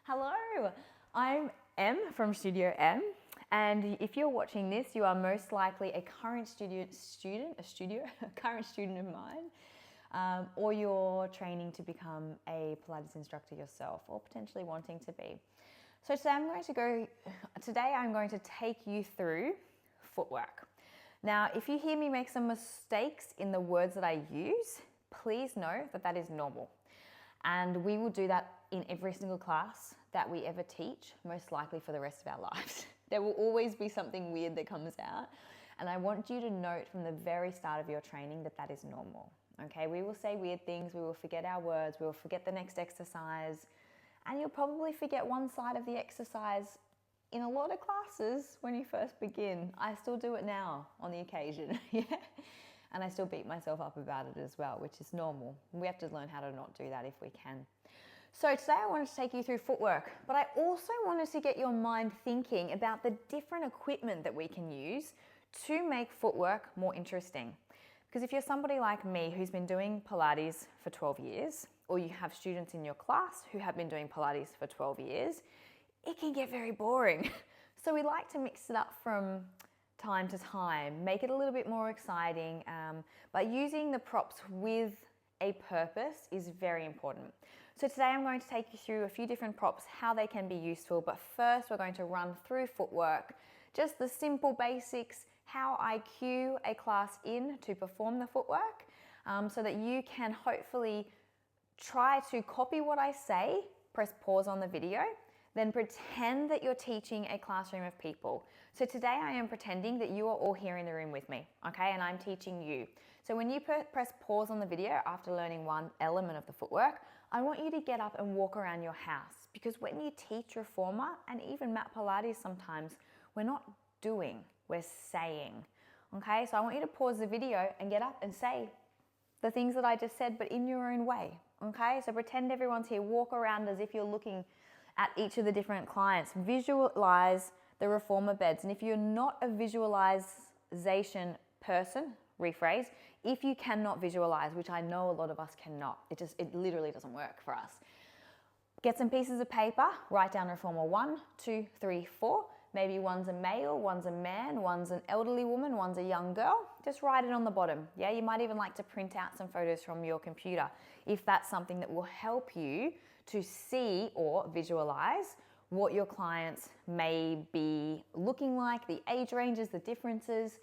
Hello, I'm Em from Studio M, and if you're watching this, you are most likely a current current student of mine, or you're training to become a Pilates instructor yourself, or potentially wanting to be. So today I'm going to take you through footwork. Now, if you hear me make some mistakes in the words that I use, please know that that is normal. And we will do that in every single class that we ever teach, most likely for the rest of our lives. There will always be something weird that comes out. And I want you to note from the very start of your training that that is normal. Okay, we will say weird things, we will forget our words, we will forget the next exercise, and you'll probably forget one side of the exercise in a lot of classes when you first begin. I still do it now on the occasion, yeah. And I still beat myself up about it as well, which is normal. We have to learn how to not do that if we can. So today I wanted to take you through footwork, but I also wanted to get your mind thinking about the different equipment that we can use to make footwork more interesting. Because if you're somebody like me who's been doing Pilates for 12 years, or you have students in your class who have been doing Pilates for 12 years, it can get very boring. So we like to mix it up from time to time, make it a little bit more exciting, but using the props with a purpose is very important. So today I'm going to take you through a few different props, how they can be useful, but first we're going to run through footwork, just the simple basics, how I cue a class in to perform the footwork, so that you can hopefully try to copy what I say, press pause on the video, then pretend that you're teaching a classroom of people. So today I am pretending that you are all here in the room with me, okay? And I'm teaching you. So when you press pause on the video after learning one element of the footwork, I want you to get up and walk around your house, because when you teach reformer and even mat Pilates sometimes, we're not doing, we're saying, okay? So I want you to pause the video and get up and say the things that I just said, but in your own way, okay? So pretend everyone's here, walk around as if you're looking at each of the different clients. Visualize the reformer beds. And if you're not a visualization person, rephrase, if you cannot visualize, which I know a lot of us cannot, it literally doesn't work for us. Get some pieces of paper, write down reformer 1, 2, 3, 4. Maybe one's a male, one's a man, one's an elderly woman, one's a young girl. Just write it on the bottom. Yeah, you might even like to print out some photos from your computer if that's something that will help you to see or visualize what your clients may be looking like, the age ranges, the differences,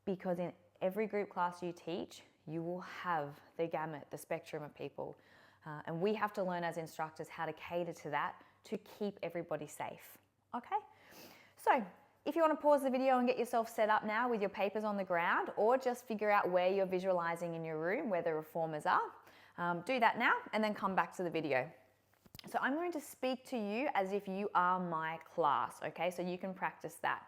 because in every group class you teach, you will have the gamut, the spectrum of people. And we have to learn as instructors how to cater to that to keep everybody safe, okay? So if you want to pause the video and get yourself set up now with your papers on the ground, or just figure out where you're visualizing in your room, where the reformers are, do that now and then come back to the video. So I'm going to speak to you as if you are my class, okay? So you can practice that.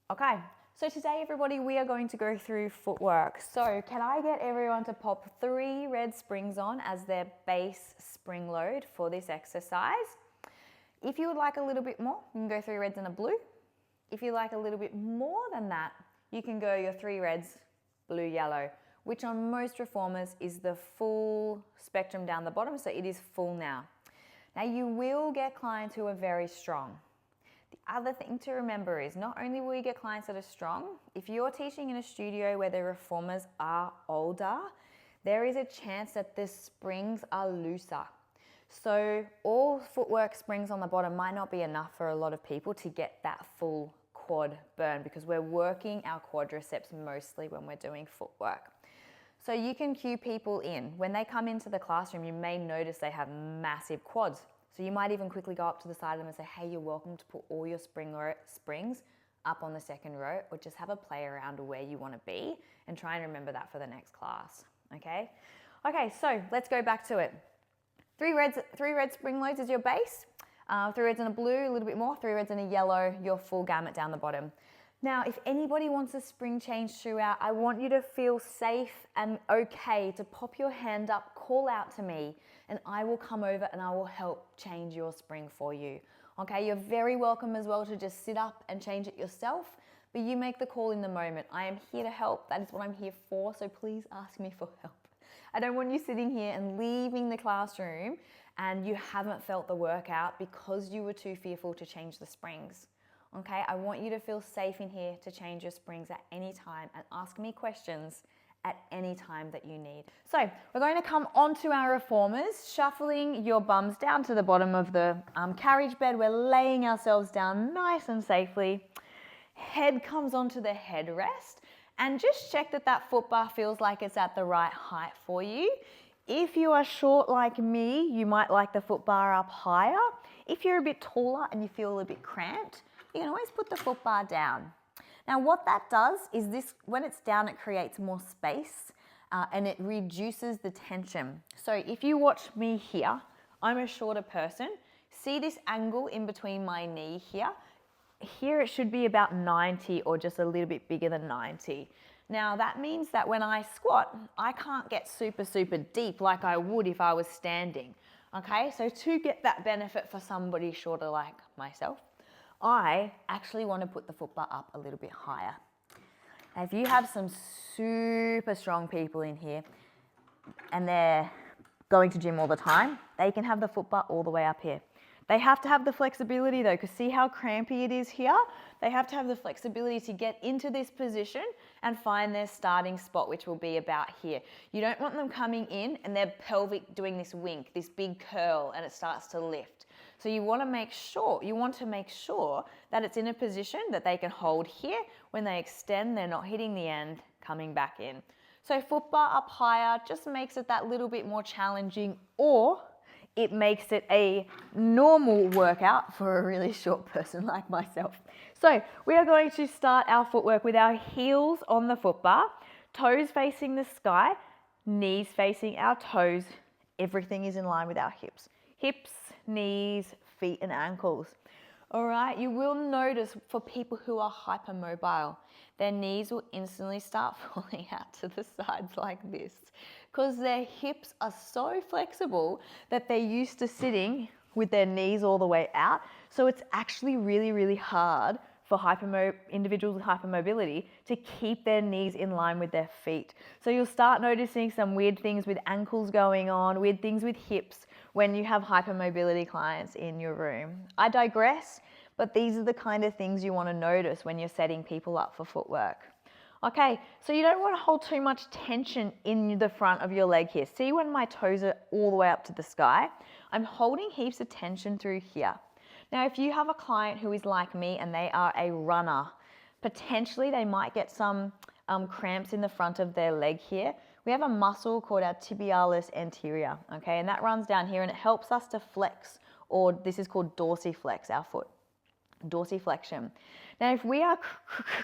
Okay, so today everybody, we are going to go through footwork. So can I get everyone to pop 3 red springs on as their base spring load for this exercise? If you would like a little bit more, you can go 3 reds and a blue. If you like a little bit more than that, you can go your 3 reds, blue, yellow, which on most reformers is the full spectrum down the bottom, so it is full now. Now you will get clients who are very strong. The other thing to remember is not only will you get clients that are strong, if you're teaching in a studio where the reformers are older, there is a chance that the springs are looser. So all footwork springs on the bottom might not be enough for a lot of people to get that full quad burn, because we're working our quadriceps mostly when we're doing footwork. So you can cue people in. When they come into the classroom, you may notice they have massive quads. So you might even quickly go up to the side of them and say, hey, you're welcome to put all your springs up on the second row, or just have a play around where you want to be and try and remember that for the next class, okay? Okay, so let's go back to it. 3 red spring loads is your base, 3 reds and a blue, a little bit more, 3 reds and a yellow, your full gamut down the bottom. Now, if anybody wants a spring change throughout, I want you to feel safe and okay to pop your hand up, call out to me, and I will come over and I will help change your spring for you. Okay, you're very welcome as well to just sit up and change it yourself, but you make the call in the moment. I am here to help. That is what I'm here for, so please ask me for help. I don't want you sitting here and leaving the classroom and you haven't felt the workout because you were too fearful to change the springs. Okay, I want you to feel safe in here to change your springs at any time and ask me questions at any time that you need. So we're going to come onto our reformers, shuffling your bums down to the bottom of the carriage bed. We're laying ourselves down nice and safely. Head comes onto the headrest, and just check that that foot bar feels like it's at the right height for you. If you are short like me, you might like the foot bar up higher. If you're a bit taller and you feel a bit cramped, you can always put the foot bar down. Now what that does is this, when it's down, it creates more space and it reduces the tension. So if you watch me here, I'm a shorter person. See this angle in between my knee here? Here it should be about 90 or just a little bit bigger than 90. Now that means that when I squat, I can't get super, super deep like I would if I was standing. Okay, so to get that benefit for somebody shorter like myself, I actually want to put the foot bar up a little bit higher. Now, if you have some super strong people in here and they're going to gym all the time, they can have the foot bar all the way up here. They have to have the flexibility though, because see how crampy it is here? They have to have the flexibility to get into this position and find their starting spot, which will be about here. You don't want them coming in and their pelvic doing this wink, this big curl, and it starts to lift. So you want to make sure that it's in a position that they can hold here. When they extend, they're not hitting the end, coming back in. So foot bar up higher just makes it that little bit more challenging, or it makes it a normal workout for a really short person like myself. So we are going to start our footwork with our heels on the foot bar, toes facing the sky, knees facing our toes. Everything is in line with our hips. Hips, knees, feet and ankles. All right, you will notice for people who are hypermobile, their knees will instantly start falling out to the sides like this because their hips are so flexible that they're used to sitting with their knees all the way out. So it's actually really, really hard for individuals with hypermobility to keep their knees in line with their feet. So you'll start noticing some weird things with ankles going on, weird things with hips when you have hypermobility clients in your room. I digress, but these are the kind of things you want to notice when you're setting people up for footwork. Okay, so you don't want to hold too much tension in the front of your leg here. See when my toes are all the way up to the sky? I'm holding heaps of tension through here. Now, if you have a client who is like me and they are a runner, potentially they might get some cramps in the front of their leg here. We have a muscle called our tibialis anterior, okay, and that runs down here and it helps us to flex, or this is called dorsiflex, our foot, dorsiflexion. Now, if we are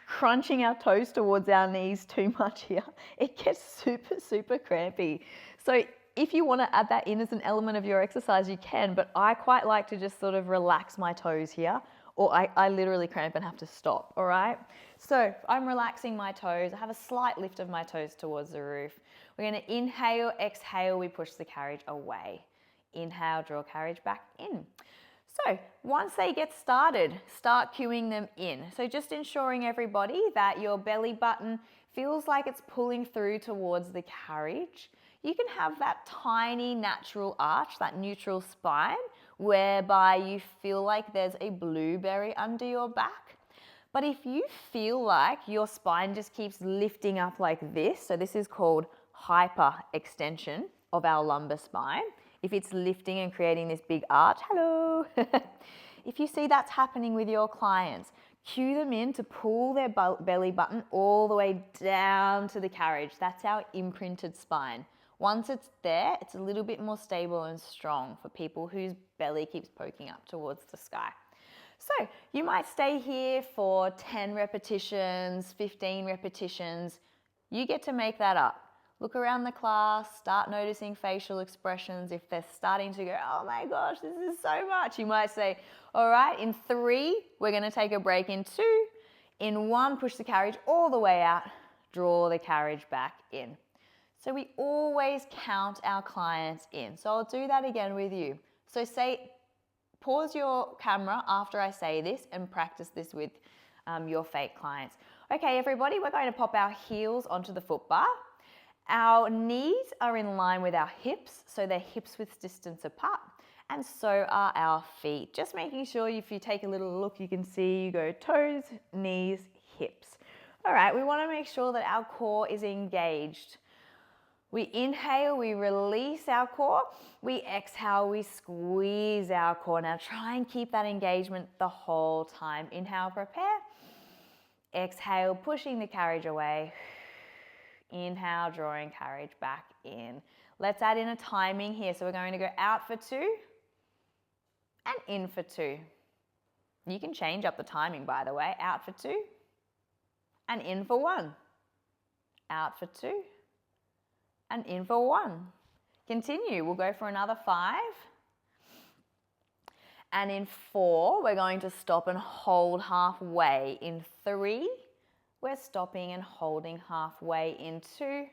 crunching our toes towards our knees too much here, it gets super, super crampy. So if you want to add that in as an element of your exercise, you can, but I quite like to just sort of relax my toes here, or I literally cramp and have to stop, all right? So I'm relaxing my toes. I have a slight lift of my toes towards the roof. We're going to inhale, exhale, we push the carriage away. Inhale, draw carriage back in. So once they get started, start cueing them in. So just ensuring everybody that your belly button feels like it's pulling through towards the carriage. You can have that tiny natural arch, that neutral spine, whereby you feel like there's a blueberry under your back. But if you feel like your spine just keeps lifting up like this, so this is called hyper extension of our lumbar spine. If it's lifting and creating this big arch, hello. If you see that's happening with your clients, cue them in to pull their belly button all the way down to the carriage. That's our imprinted spine. Once it's there, it's a little bit more stable and strong for people whose belly keeps poking up towards the sky. So you might stay here for 10 repetitions, 15 repetitions. You get to make that up. Look around the class, start noticing facial expressions. If they're starting to go, oh my gosh, this is so much, you might say, all right, in 3, we're going to take a break. In 2, in 1, push the carriage all the way out, draw the carriage back in. So we always count our clients in. So I'll do that again with you. So pause your camera after I say this and practice this with your fake clients. Okay, everybody, we're going to pop our heels onto the foot bar. Our knees are in line with our hips, so they're hips width distance apart, and so are our feet. Just making sure if you take a little look, you can see you go toes, knees, hips. All right, we want to make sure that our core is engaged. We inhale, we release our core. We exhale, we squeeze our core. Now try and keep that engagement the whole time. Inhale, prepare. Exhale, pushing the carriage away. Inhale, drawing carriage back in. Let's add in a timing here. So we're going to go out for 2 and in for 2. You can change up the timing, by the way. Out for 2 and in for 1. Out for 2 and in for 1. Continue. We'll go for another 5. And in 4, we're going to stop and hold halfway. In 3, we're stopping and holding halfway. In 2,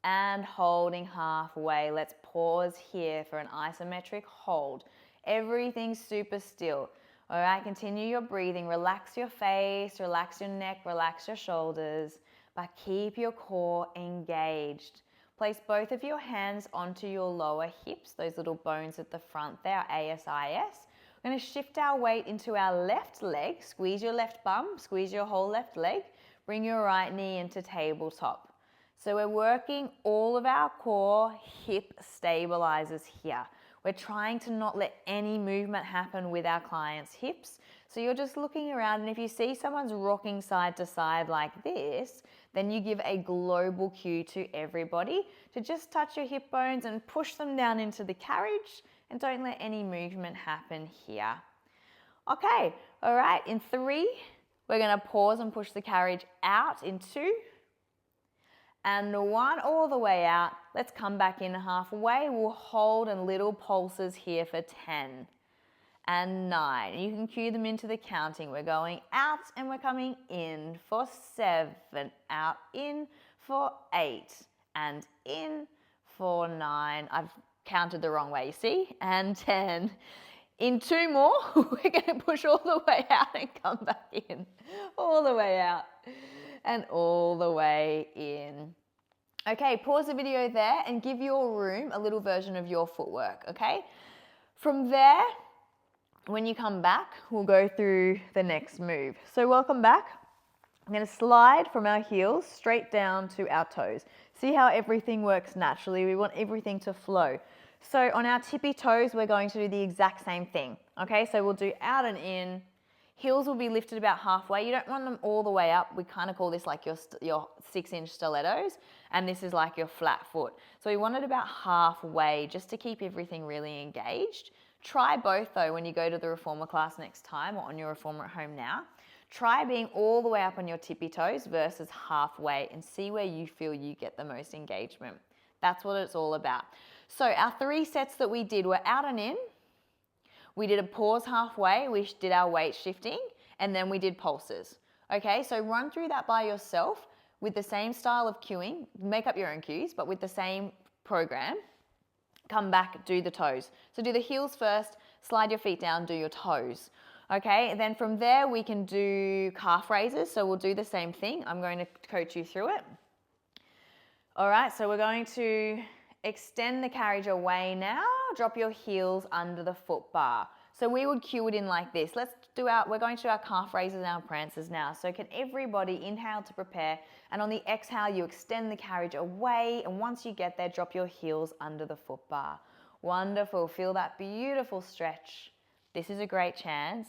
and holding halfway. Let's pause here for an isometric hold. Everything's super still. All right, continue your breathing. Relax your face, relax your neck, relax your shoulders, but keep your core engaged. Place both of your hands onto your lower hips, those little bones at the front there, ASIS. We're going to shift our weight into our left leg. Squeeze your left bum, squeeze your whole left leg. Bring your right knee into tabletop. So we're working all of our core hip stabilizers here. We're trying to not let any movement happen with our clients' hips. So you're just looking around, and if you see someone's rocking side to side like this, then you give a global cue to everybody to just touch your hip bones and push them down into the carriage, and don't let any movement happen here. Okay, all right, in 3, we're gonna pause and push the carriage out. In 2, and 1, all the way out. Let's come back in halfway. We'll hold in little pulses here for 10 and 9. You can cue them into the counting. We're going out and we're coming in for 7, out, in for 8, and in for 9. I've counted the wrong way, you see, and 10. In 2 more, we're going to push all the way out and come back in, all the way out and all the way in. Okay, pause the video there and give your room a little version of your footwork, okay? From there, when you come back, we'll go through the next move. So welcome back. I'm going to slide from our heels straight down to our toes. See how everything works naturally? We want everything to flow. So on our tippy toes, we're going to do the exact same thing, okay? So we'll do out and in. Heels will be lifted about halfway. You don't want them all the way up. We kind of call this like your 6-inch stilettos, and this is like your flat foot. So we want it about halfway just to keep everything really engaged. Try both though when you go to the reformer class next time, or on your reformer at home now. Try being all the way up on your tippy toes versus halfway, and see where you feel you get the most engagement. That's what it's all about. So our 3 sets that we did were out and in. We did a pause halfway, we did our weight shifting, and then we did pulses. Okay, so run through that by yourself with the same style of cueing. Make up your own cues, but with the same program. Come back, do the toes. So do the heels first, slide your feet down, do your toes. Okay, and then from there we can do calf raises. So we'll do the same thing. I'm going to coach you through it. All right, so we're going to extend the carriage away now. Drop your heels under the foot bar. So we would cue it in like this. We're going to do our calf raises and our prances now. So can everybody inhale to prepare, and on the exhale, you extend the carriage away, and once you get there, drop your heels under the foot bar. Wonderful, feel that beautiful stretch. This is a great chance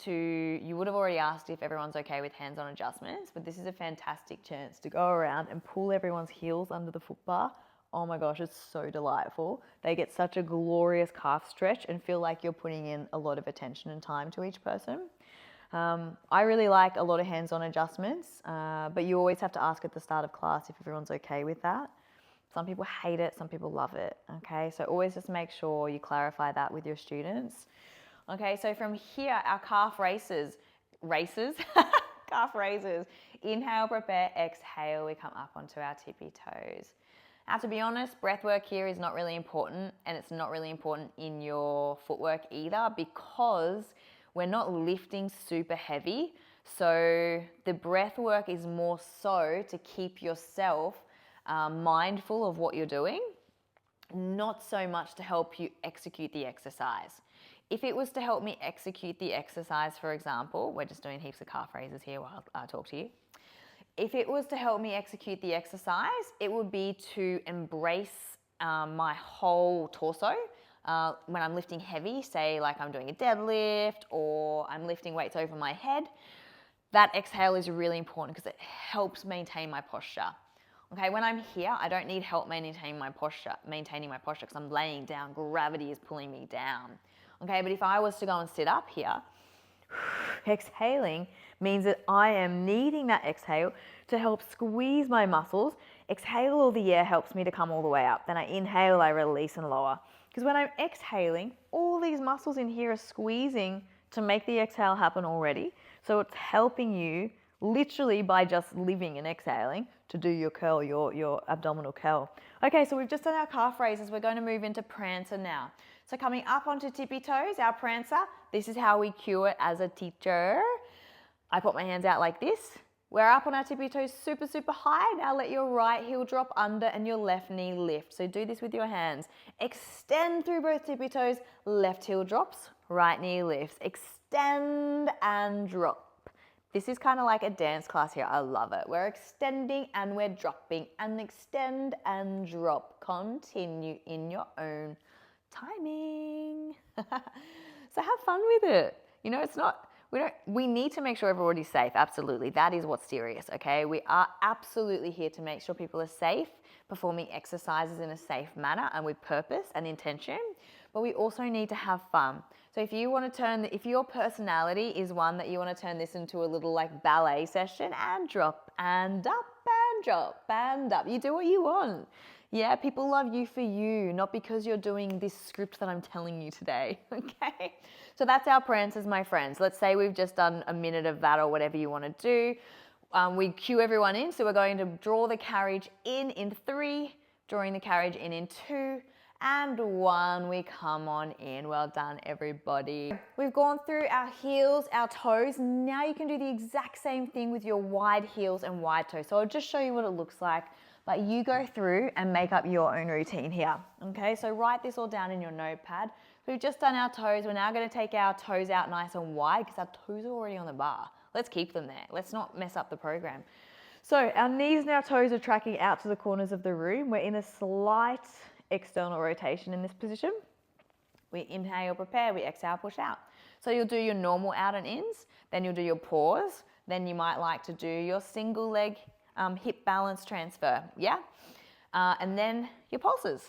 you would have already asked if everyone's okay with hands-on adjustments, but this is a fantastic chance to go around and pull everyone's heels under the foot bar. Oh my gosh, it's so delightful. They get such a glorious calf stretch and feel like you're putting in a lot of attention and time to each person. I really like a lot of hands-on adjustments, but you always have to ask at the start of class if everyone's okay with that. Some people hate it, some people love it, okay? So always just make sure you clarify that with your students. Okay, so from here, our calf races, calf raises. Inhale, prepare, exhale, we come up onto our tippy toes. Now, to be honest, breath work here is not really important, and it's not really important in your footwork either, because we're not lifting super heavy. So the breath work is more so to keep yourself mindful of what you're doing, not so much to help you execute the exercise. If it was to help me execute the exercise, for example, we're just doing heaps of calf raises here while I talk to you. If it was to help me execute the exercise, it would be to embrace my whole torso. When I'm lifting heavy, say like I'm doing a deadlift or I'm lifting weights over my head, that exhale is really important because it helps maintain my posture. Okay, when I'm here, I don't need help maintaining my posture because I'm laying down, gravity is pulling me down. Okay, but if I was to go and sit up here, exhaling means that I am needing that exhale to help squeeze my muscles. Exhale, all the air helps me to come all the way up. Then I inhale, I release and lower. Because when I'm exhaling, all these muscles in here are squeezing to make the exhale happen already. So it's helping you literally by just living and exhaling to do your curl, your abdominal curl. Okay, so we've just done our calf raises. We're going to move into prancer now. So coming up onto tippy toes, our prancer, this is how we cue it as a teacher. I put my hands out like this. We're up on our tippy toes super, super high. Now let your right heel drop under and your left knee lift. So do this with your hands. Extend through both tippy toes. Left heel drops, right knee lifts. Extend and drop. This is kind of like a dance class here. I love it. We're extending and we're dropping and extend and drop. Continue in your own timing. So have fun with it. You know, it's not, we need to make sure everybody's safe. Absolutely. That is what's serious. Okay. We are absolutely here to make sure people are safe, performing exercises in a safe manner and with purpose and intention. But we also need to have fun. So if you want to if your personality is one that you want to turn this into a little like ballet session and drop and up and drop and up, you do what you want. Yeah, people love you for you, not because you're doing this script that I'm telling you today, okay? So that's our prancers, my friends. Let's say we've just done a minute of that or whatever you want to do. We cue everyone in, so we're going to draw the carriage in 3, drawing the carriage in 2, and 1, we come on in. Well done, everybody. We've gone through our heels, our toes. Now you can do the exact same thing with your wide heels and wide toes. So I'll just show you what it looks like, but you go through and make up your own routine here. Okay, so write this all down in your notepad. We've just done our toes. We're now gonna take our toes out nice and wide because our toes are already on the bar. Let's keep them there. Let's not mess up the program. So our knees and our toes are tracking out to the corners of the room. We're in a slight external rotation in this position. We inhale, prepare, we exhale, push out. So you'll do your normal out and ins, then you'll do your pause, then you might like to do your single leg hip balance transfer, yeah? And then your pulses.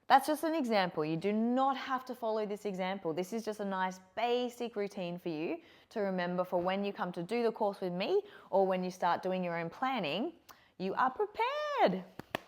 That's just an example. You do not have to follow this example. This is just a nice basic routine for you to remember for when you come to do the course with me or when you start doing your own planning, you are prepared.